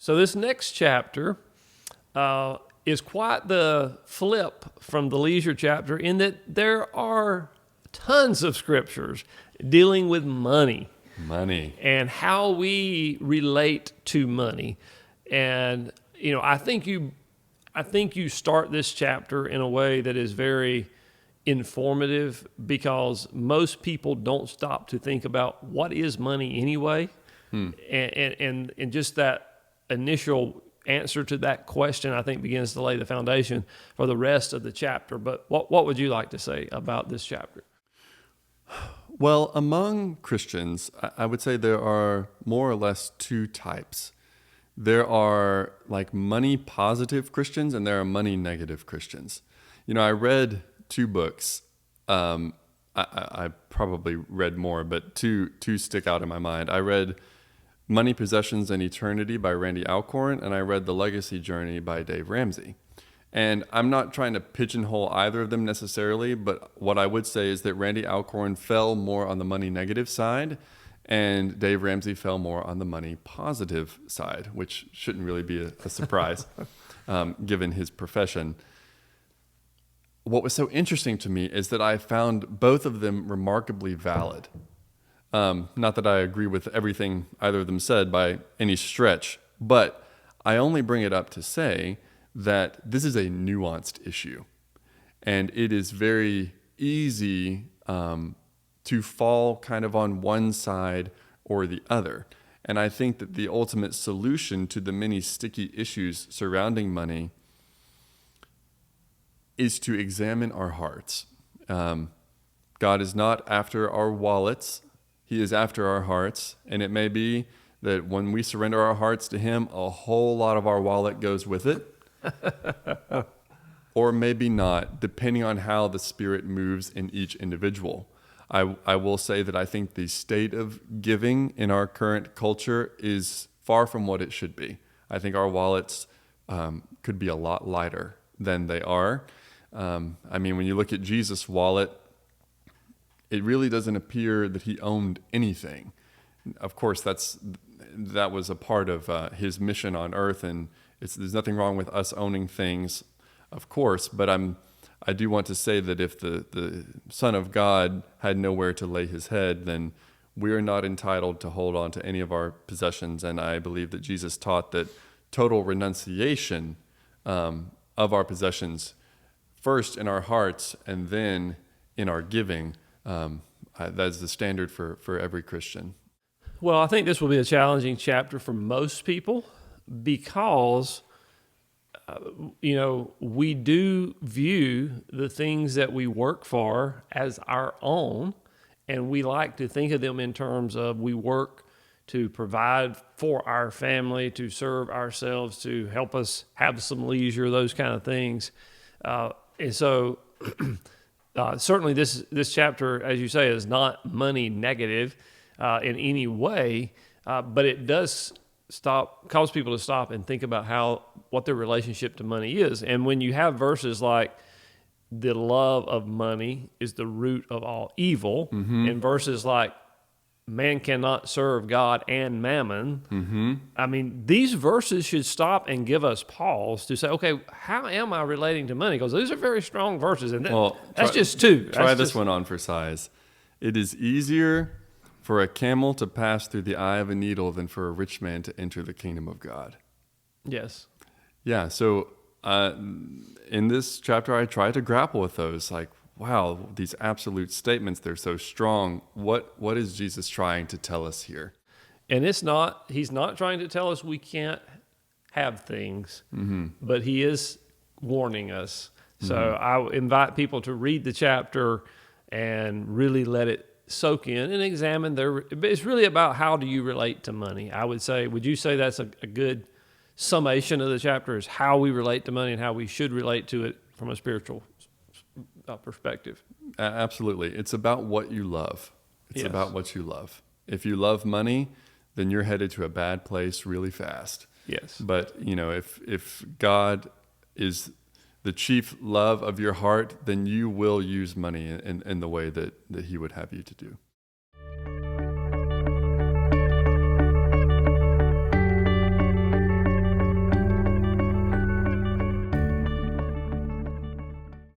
So this next chapter is quite the flip from the leisure chapter in that there are tons of scriptures dealing with money. Money. And how we relate to money. And, I think you start this chapter in a way that is very informative because most people don't stop to think about what is money anyway. And just that initial answer to that question, I think, begins to lay the foundation for the rest of the chapter. But what would you like to say about this chapter? Well, among Christians, I would say there are more or less two types. There are like money positive Christians and there are money negative Christians. I read two books. I probably read more, but two stick out in my mind. I read Money, Possessions, and Eternity by Randy Alcorn, and I read The Legacy Journey by Dave Ramsey. And I'm not trying to pigeonhole either of them necessarily, but what I would say is that Randy Alcorn fell more on the money negative side, and Dave Ramsey fell more on the money positive side, which shouldn't really be a surprise given his profession. What was so interesting to me is that I found both of them remarkably valid. Not that I agree with everything either of them said by any stretch, but I only bring it up to say that this is a nuanced issue, and it is very easy to fall kind of on one side or the other. And I think that the ultimate solution to the many sticky issues surrounding money is to examine our hearts. God is not after our wallets. He is after our hearts. And it may be that when we surrender our hearts to Him, a whole lot of our wallet goes with it. Or maybe not, depending on how the Spirit moves in each individual. I will say that I think the state of giving in our current culture is far from what it should be. I think our wallets could be a lot lighter than they are. When you look at Jesus' wallet, it really doesn't appear that He owned anything. Of course, that was a part of His mission on earth, and there's nothing wrong with us owning things, of course, but I do want to say that if the Son of God had nowhere to lay His head, then we are not entitled to hold on to any of our possessions. And I believe that Jesus taught that total renunciation of our possessions, first in our hearts and then in our giving, that is the standard for every Christian. Well, I think this will be a challenging chapter for most people because we do view the things that we work for as our own, and we like to think of them in terms of we work to provide for our family, to serve ourselves, to help us have some leisure, those kind of things. And so certainly this chapter, as you say, is not money negative in any way, but it does cause people to stop and think about what their relationship to money is. And when you have verses like the love of money is the root of all evil, and verses like man cannot serve God and mammon, these verses should stop and give us pause to say, okay, how am I relating to money? Because these are very strong verses, and that's just two. Try this one on for size. It is easier for a camel to pass through the eye of a needle than for a rich man to enter the kingdom of God. Yes. Yeah, so in this chapter, I try to grapple with those, like, wow, these absolute statements, they're so strong. What is Jesus trying to tell us here? And he's not trying to tell us we can't have things, but he is warning us. So I invite people to read the chapter and really let it soak in and examine it's really about how do you relate to money. Would you say that's a good summation of the chapter, is how we relate to money and how we should relate to it from a spiritual perspective? Absolutely. It's about what you love. It's Yes. about what you love. If you love money, then you're headed to a bad place really fast. Yes. But, if God is the chief love of your heart, then you will use money in the way that He would have you to do.